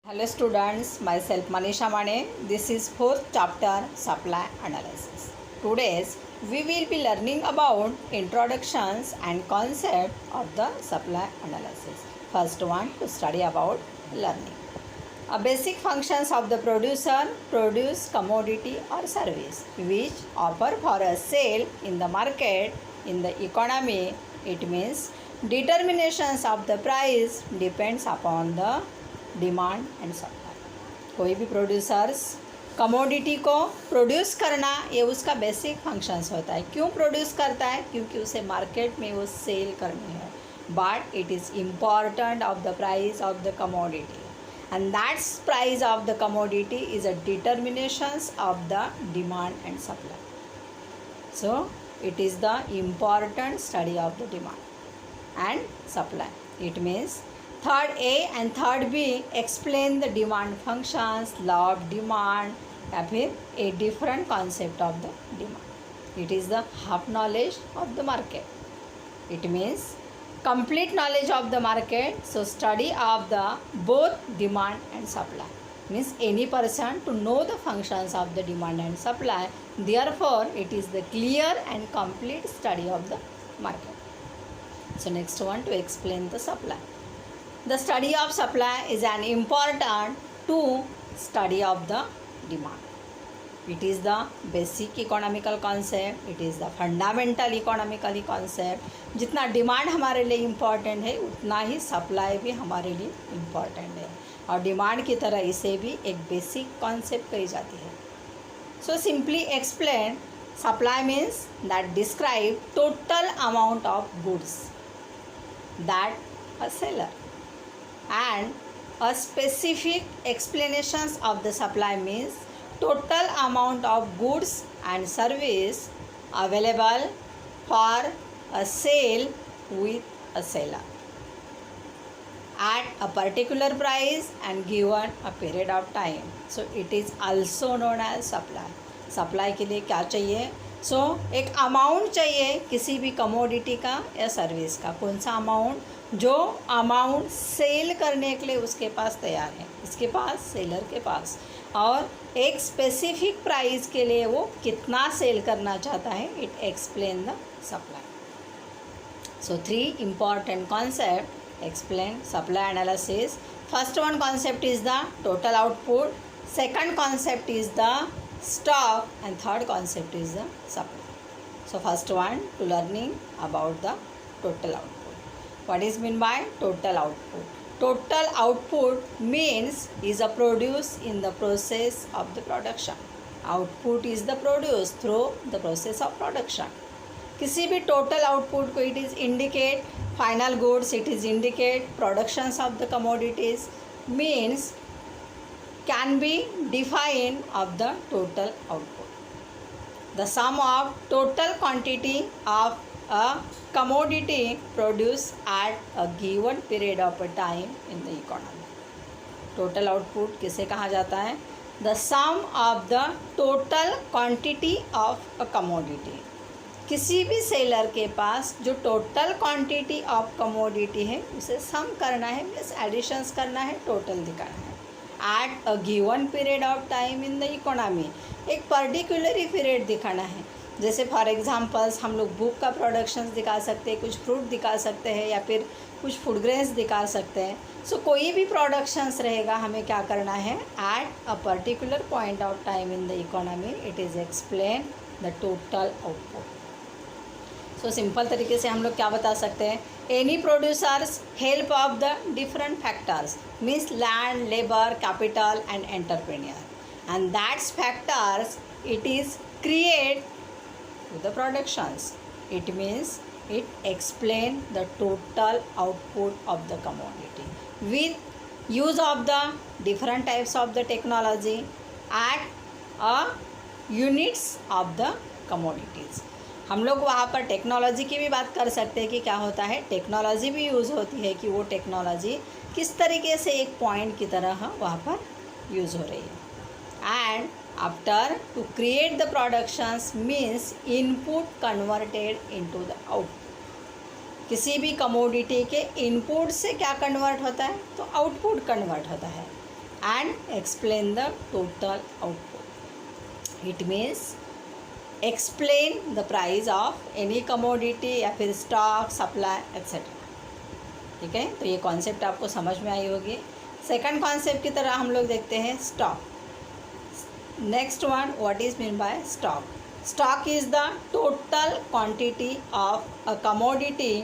Hello students, myself Manisha Mane. This is fourth chapter supply analysis. Today's we will be learning about introductions and concept of the supply analysis. First one to study about learning. A basic functions of the producer produce commodity or service which offer for a sale in the market in the economy. It means determinations of the price depends upon the demand and supply. कोई भी producers commodity को produce करना ये उसका basic functions होता है. क्यों produce करता है? क्योंकि उसे मार्केट में वो सेल करनी है. But it is important of the price of the commodity and that's price of the commodity is a determinations of the demand and supply. So it is the important study of the demand and supply. It means third A and third B explain the demand functions, law of demand या फिर a different concept of the demand. It is the half knowledge of the market. It means complete knowledge of the market. So study of the both demand and supply means any person to know the functions of the demand and supply. Therefore it is the clear and complete study of the market. So next one to explain the supply. The study of supply is an important to study of the demand. It is the basic economical concept. It is the fundamental economical concept. जितना demand हमारे लिए important है उतना ही supply भी हमारे लिए important है और डिमांड की तरह इसे भी एक बेसिक कॉन्सेप्ट कही जाती है. So simply explain supply means that describe total amount of goods that a seller and a specific explanations of the supply means total amount of goods and service available for a sale with a seller at a particular price and given a period of time. So it is also known as supply. Supply के लिए क्या चाहिए? एक amount चाहिए किसी भी commodity का या सर्विस का. कौन सा अमाउंट? जो अमाउंट सेल करने के लिए उसके पास तैयार है, इसके पास, सेलर के पास, और एक स्पेसिफिक प्राइस के लिए वो कितना सेल करना चाहता है. It explain the supply. So 3 important concept explain supply analysis. First one concept is the total output, second concept is the stock, and third concept is the supply. So first one to learning about the total output. What is mean by total output? Total output means is a produce in the process of the production. Output is the produce through the process of production. किसी भी total output को it is indicate final goods, it is indicate productions of the commodities, means can be defined of the total output. The sum of total quantity of a commodity produced at a given period of a time in the economy. Total output किसे कहा जाता है? The sum of the total quantity of a commodity. किसी भी seller के पास जो total quantity of commodity है उसे सम करना है, मीन्स एडिशंस करना है, टोटल दिखाना है at a given period of time in the economy. एक पर्टिकुलर पीरियड दिखाना है. जैसे फॉर एग्जांपल्स हम लोग बुक का प्रोडक्शंस दिखा सकते हैं, कुछ फ्रूट दिखा सकते हैं या फिर कुछ फूड ग्रेन्स दिखा सकते हैं. सो कोई भी प्रोडक्शंस रहेगा हमें क्या करना है? Eight a particular point of time in the economy it is explain the total output. So simple तरीके से हम लोग क्या बता सकते हैं? Any producers help of the different factors means land, labour, capital and entrepreneur and that's factors it is create to the productions. It means it explain the total output of the commodity with use of the different types of the technology at a units of the commodities. हम लोग वहाँ पर technology की भी बात कर सकते हैं कि क्या होता है, टेक्नोलॉजी भी यूज़ होती है कि वो टेक्नोलॉजी किस तरीके से एक पॉइंट की तरह वहाँ पर यूज़ हो रही है. And after two create the productions means input converted into the output. किसी भी कमोडिटी के इनपुट से क्या कन्वर्ट होता है? तो आउटपुट कन्वर्ट होता है. and explain the total output. It means explain the price of any commodity या फिर stock, supply etc. ठीक है, तो ये कॉन्सेप्ट आपको समझ में आई होगी। सेकंड कॉन्सेप्ट की तरह हम लोग देखते हैं stock. Next one, what is mean by stock? Stock is the total quantity of a commodity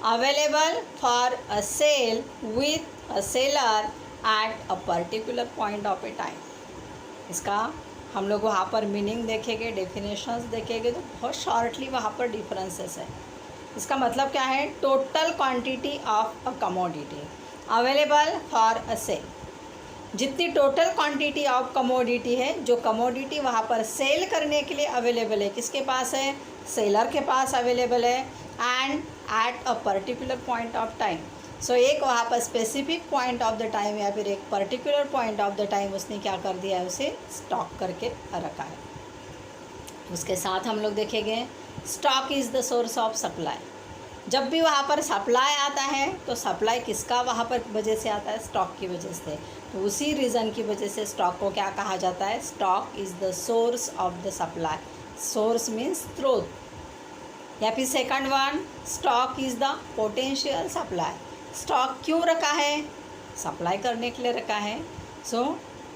available for a sale with a seller at a particular point of a time. इसका हम लोग वहाँ पर मीनिंग देखेंगे, definitions देखेंगे, तो बहुत shortly वहाँ पर डिफरेंसेस है। इसका मतलब क्या है? Total quantity of a commodity available for a sale. जितनी टोटल क्वांटिटी ऑफ कमोडिटी है, जो कमोडिटी वहाँ पर सेल करने के लिए अवेलेबल है, किसके पास है? सेलर के पास अवेलेबल है, and at a particular point of time. So एक वहाँ पर specific point of the time या फिर एक particular point of the time उसने क्या कर दिया है? उसे स्टॉक करके रखा है। उसके साथ हम लोग देखेंगे stock is the source of supply. जब भी वहाँ पर सप्लाई आता है तो सप्लाई किसका वहाँ पर वजह से आता है? स्टॉक की वजह से। तो उसी रीज़न की वजह से स्टॉक को क्या कहा जाता है? Stock is the source of the supply. Source means स्रोत। या फिर second one, stock is the potential supply. Stock क्यों रखा है? सप्लाई करने के लिए रखा है। So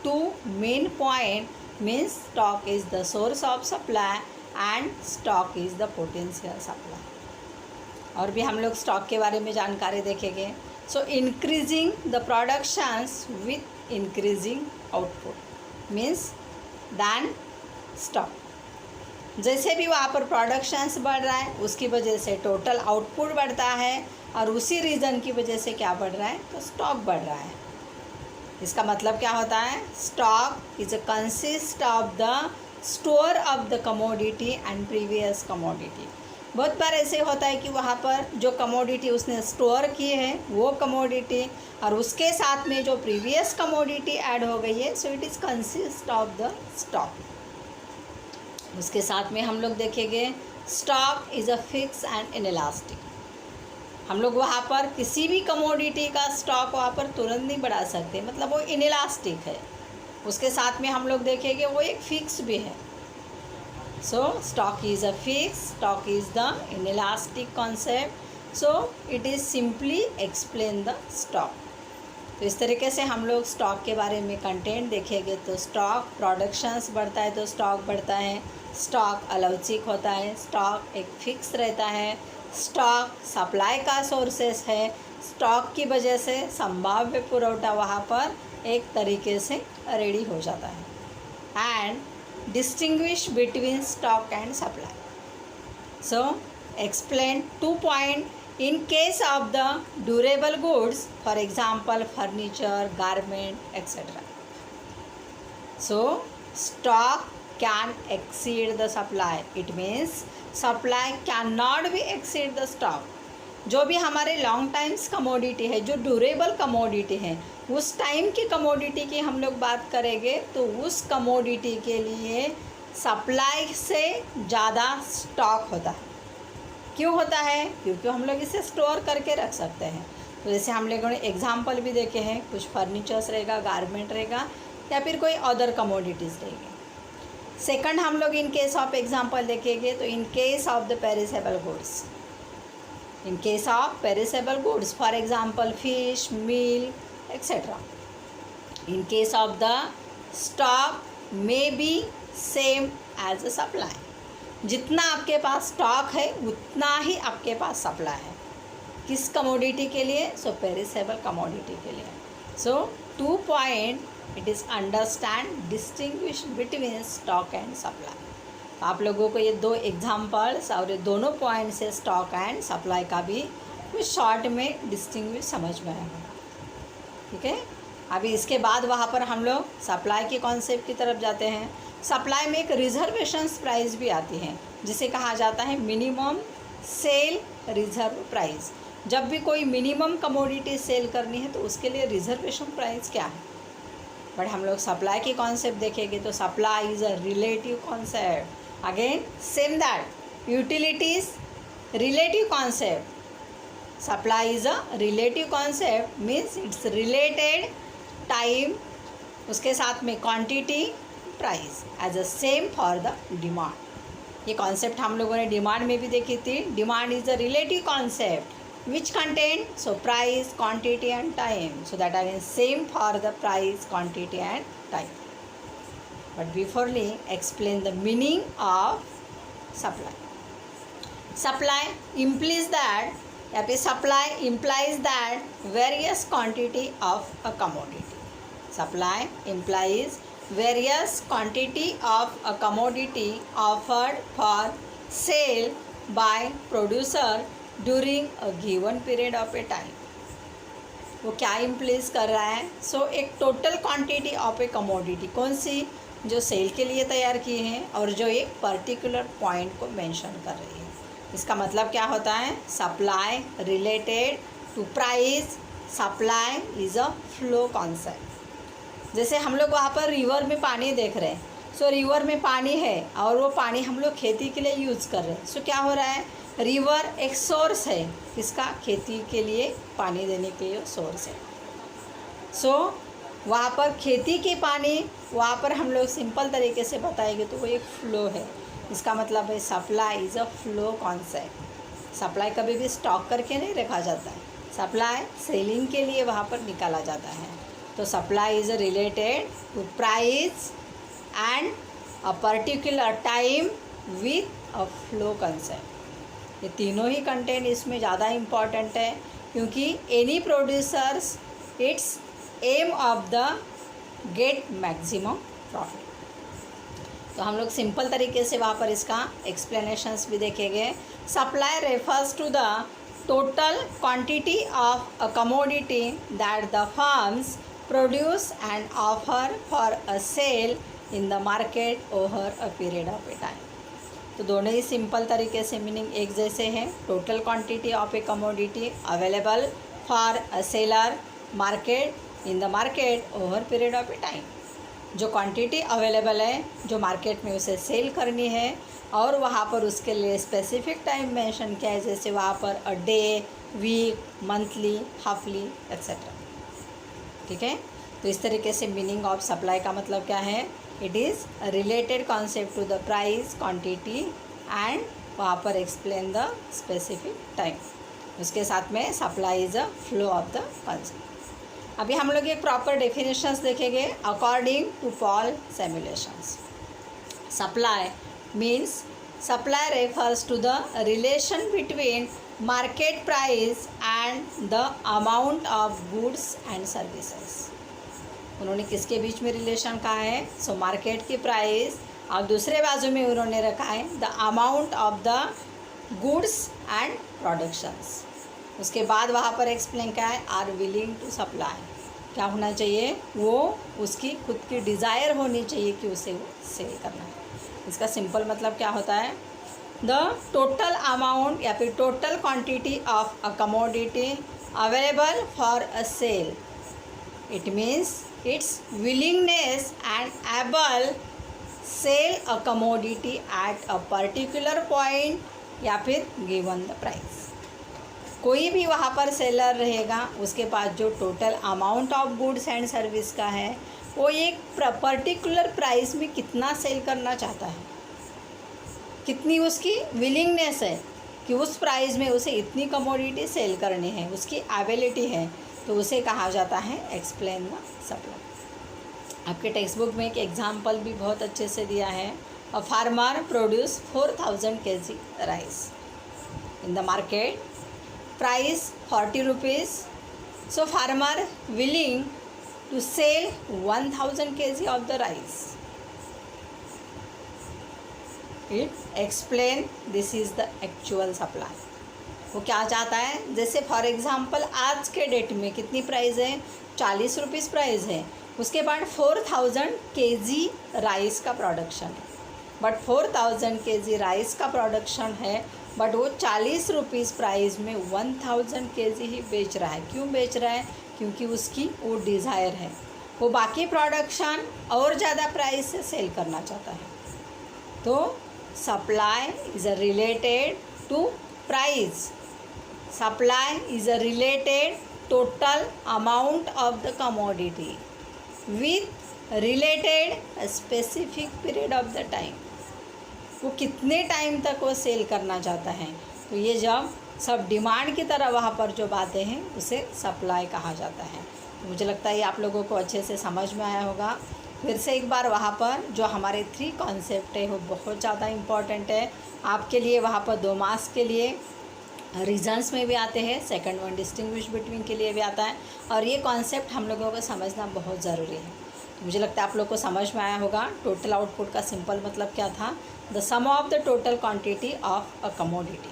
two main point means stock is the source of supply and stock is the potential supply. और भी हम लोग स्टॉक के बारे में जानकारी देखेंगे। So increasing the productions with increasing output means than stock. जैसे भी वहाँ पर प्रोडक्शंस बढ़ रहा है उसकी वजह से टोटल आउटपुट बढ़ता है, और उसी रीज़न की वजह से क्या बढ़ रहा है? तो स्टॉक बढ़ रहा है। इसका मतलब क्या होता है? Stock is a consist of the store of the commodity and previous commodity. बहुत बार ऐसे होता है कि वहाँ पर जो कमोडिटी उसने स्टोर की है वो कमोडिटी और उसके साथ में जो प्रीवियस कमोडिटी ऐड हो गई है, so it is consist of the stock. उसके साथ में हम लोग देखेंगे stock is a fix and inelastic. हम लोग वहाँ पर किसी भी कमोडिटी का स्टॉक वहाँ पर तुरंत नहीं बढ़ा सकते, मतलब वो इनइलास्टिक है। उसके साथ में हम लोग देखेंगे वो एक फिक्स भी है। So stock is a fixed, stock is the inelastic concept. So it is simply explain the stock. तो इस तरीके से हम लोग स्टॉक के बारे में कंटेंट देखेंगे। तो स्टॉक प्रोडक्शंस बढ़ता है तो स्टॉक बढ़ता है, स्टॉक अलौकिक होता है, स्टॉक एक फिक्स रहता है, स्टॉक सप्लाई का सोर्सेस है, स्टॉक की वजह से संभाव्य पुरवठा वहाँ पर एक तरीके से रेडी हो जाता है। And distinguish between stock and supply. So explain 2 point in case of the durable goods, for example furniture, garment etc. So stock can exceed the supply. It means supply cannot be exceed the stock. जो भी हमारे long times commodity है, जो durable commodity है, उस time की commodity की हम लोग बात करेंगे तो उस कमोडिटी के लिए सप्लाई से ज़्यादा स्टॉक होता है। क्यों होता है? क्योंकि हम लोग इसे स्टोर करके रख सकते हैं। तो जैसे हम लोगों ने एग्जांपल भी देखे हैं, कुछ फर्नीचर्स रहेगा, गारमेंट रहेगा या फिर कोई अदर कमोडिटीज़ रहेगी। सेकंड हम लोग इन केस ऑफ एग्जांपल देखेंगे तो in case of the perishable goods, in case of perishable goods, for example fish, milk etc. in case of the stock may be same as a supply. जितना आपके पास stock है उतना ही आपके पास supply है। किस commodity के लिए? सो पेरिसेबल कमोडिटी के लिए। सो 2 point it is understand distinguish between stock and supply. आप लोगों को ये 2 एग्जाम्पल्स और ये दोनों पॉइंट से स्टॉक एंड सप्लाई का भी कुछ शॉर्ट में डिस्टिंग्विश समझ में आएगा। ठीक है, अभी इसके बाद वहाँ पर हम लोग सप्लाई के कॉन्सेप्ट की तरफ जाते हैं। सप्लाई में एक रिजर्वेशंस प्राइस भी आती है जिसे कहा जाता है मिनिमम सेल रिजर्व प्राइस। जब भी कोई मिनिमम कमोडिटी सेल करनी है तो उसके लिए रिजर्वेशन प्राइस क्या है। बट हम लोग सप्लाई की कॉन्सेप्ट देखेंगे तो supply is a relative concept. Again same that utilities relative concept. Supply is a relative concept, means it's related time उसके साथ में quantity price as a same for the demand. ये concept हम लोगों ने डिमांड में भी देखी थी। Demand is a relative concept which contain so price quantity and time, so that are in same for the price quantity and time. But beforely explain the meaning of supply. Supply implies that, या फिर supply implies that various quantity of a commodity. Supply implies various quantity of a commodity offered for sale by producer during a given period of a time. वो क्या इम्प्लीज कर रहा है? सो एक total quantity of a commodity, कौन सी? जो cell के लिए तैयार की है और जो एक पर्टिकुलर पॉइंट को मेंशन कर रही है। इसका मतलब क्या होता है? Supply related to price. Supply is a flow concept. जैसे हम लोग वहाँ पर रिवर में पानी देख रहे हैं, सो रिवर में पानी है और वो पानी हम लोग खेती के लिए यूज़ कर रहे हैं। सो क्या हो रहा है? रिवर एक सोर्स है, इसका खेती के लिए पानी देने के लिए सोर्स है। सो वहाँ पर खेती के पानी, वहाँ पर हम लोग सिंपल तरीके से बताएंगे तो वो एक फ्लो है। इसका मतलब है supply is a flow concept. Supply कभी भी स्टॉक करके नहीं रखा जाता है, सप्लाई सेलिंग के लिए वहाँ पर निकाला जाता है। तो supply is related to price and a particular time with a flow concept. ये तीनों ही कंटेंट इसमें ज़्यादा इम्पॉर्टेंट है, क्योंकि any producers it's aim of the get maximum profit. तो हम लोग सिंपल तरीके से वहाँ पर इसका एक्सप्लेनेशंस भी देखेंगे। Supply refers to the total quantity of a commodity that the firms produce and offer for a sale in the market over a period of a time. तो दोनों ही सिंपल तरीके से मीनिंग एक जैसे हैं। Total quantity of a commodity available for a seller market in the market over period of a time. जो quantity available है, जो मार्केट में उसे सेल करनी है, और वहाँ पर उसके लिए स्पेसिफिक टाइम मेंशन किया है, जैसे वहाँ पर a day, week, monthly, halfly etcetera. ठीक है, तो इस तरीके से मीनिंग ऑफ सप्लाई का मतलब क्या है? It is related concept to the price quantity and वहाँ पर एक्सप्लेन द स्पेसिफिक टाइम। उसके साथ में supply is a flow of the concept. अभी हम लोग एक प्रॉपर डेफिनेशंस देखेंगे according to Paul Samuelson. Supply means supply refers to the relation between market price and the amount of goods and services. उन्होंने किसके बीच में रिलेशन कहा है? सो मार्केट की प्राइस, और दूसरे बाजू में उन्होंने रखा है the amount of the goods and productions. उसके बाद वहाँ पर एक्सप्लेन क्या है? Are willing to supply. क्या होना चाहिए? वो उसकी खुद की डिज़ायर होनी चाहिए कि उसे वो सेल करना है। इसका सिंपल मतलब क्या होता है? द टोटल अमाउंट या फिर total quantity of a commodity available for a sale. It means it's willingness and able sell a commodity at a particular point या फिर गिवन द प्राइस। कोई भी वहाँ पर सेलर रहेगा, उसके पास जो total amount of goods and service का है, वो एक पर्टिकुलर प्राइस में कितना सेल करना चाहता है, कितनी उसकी विलिंगनेस है कि उस प्राइस में उसे इतनी कमोडिटी सेल करनी है, उसकी एबिलिटी है, तो उसे कहा जाता है एक्सप्लेन द सप्लाई। आपके टेक्स्ट बुक में एक एग्जाम्पल भी बहुत अच्छे से दिया है। A farmer produce 4000 kg rice in the market, price 40 rupees. So farmer willing to sell 1000 kg of the rice. It explain this is the actual supply. वो क्या चाहता है? जैसे फॉर एग्जांपल आज के डेट में कितनी प्राइस है? 40 रुपीज़ प्राइस है। उसके बाद 4000 kg राइस का प्रोडक्शन है, बट 4000 kg राइस का प्रोडक्शन है, बट वो 40 रुपीज़ प्राइस में 1000 kg ही बेच रहा है। क्यों बेच रहा है? क्योंकि उसकी वो डिज़ायर है, वो बाकी प्रोडक्शन और ज़्यादा प्राइस से सेल करना चाहता है। तो supply is a related to price. Supply is a related total amount of the commodity with related specific period of the time, वो कितने टाइम तक वो सेल करना चाहता है। तो ये जब सब डिमांड की तरह वहाँ पर जो बातें हैं उसे सप्लाई कहा जाता है। तो मुझे लगता है ये आप लोगों को अच्छे से समझ में आया होगा। फिर से एक बार वहाँ पर जो हमारे 3 कॉन्सेप्ट है वो बहुत ज़्यादा इम्पॉर्टेंट है आपके लिए। वहाँ पर 2 मार्क्स के लिए रीजंस में भी आते हैं, सेकंड वन डिस्टिंग्विश बिटवीन के लिए भी आता है, और ये कॉन्सेप्ट हम लोगों को समझना बहुत ज़रूरी है। तो मुझे लगता है आप लोग को समझ में आया होगा। टोटल आउटपुट का सिंपल मतलब क्या था, the sum of the total quantity of a commodity,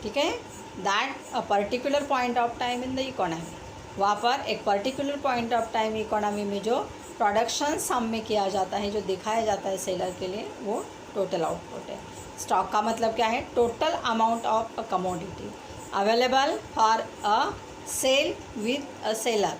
ठीक है, that a particular point of time in the economy. वहाँ पर एक particular point of time economy में जो प्रोडक्शन सम में किया जाता है, जो दिखाया जाता है सेलर के लिए, वो टोटल आउटपुट है। स्टॉक का मतलब क्या है, total amount of a commodity available for a sale with a seller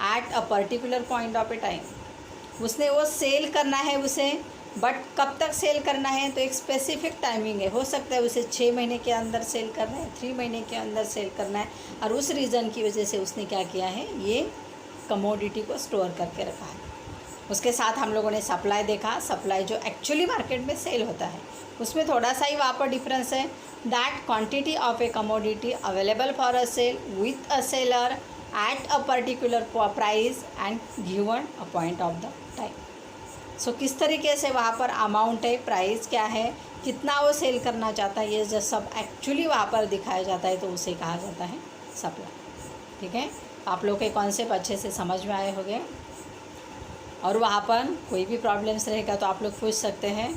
at a particular point of a time. उसने वो सेल करना है उसे, बट कब तक सेल करना है, तो एक स्पेसिफिक टाइमिंग है। हो सकता है उसे 6 महीने के अंदर सेल करना है, 3 महीने के अंदर सेल करना है, और उस रीज़न की वजह से उसने क्या किया है, ये कमोडिटी को स्टोर करके रखा है। उसके साथ हम लोगों ने सप्लाई देखा। सप्लाई जो एक्चुअली मार्केट में सेल होता है उसमें थोड़ा सा ही वहाँ पर डिफरेंस है, that quantity of a commodity available for a sale with a seller at a particular price and given a point of the time. So किस तरीके से वहाँ पर अमाउंट है, प्राइस क्या है, कितना वो सेल करना चाहता है, ये जो सब एक्चुअली वहाँ पर दिखाया जाता है, तो उसे कहा जाता है सप्लाई। ठीक है, आप लोग के कॉन्सेप्ट अच्छे से समझ में आए होंगे, और वहाँ पर कोई भी प्रॉब्लम्स रहेगा तो आप लोग पूछ सकते हैं।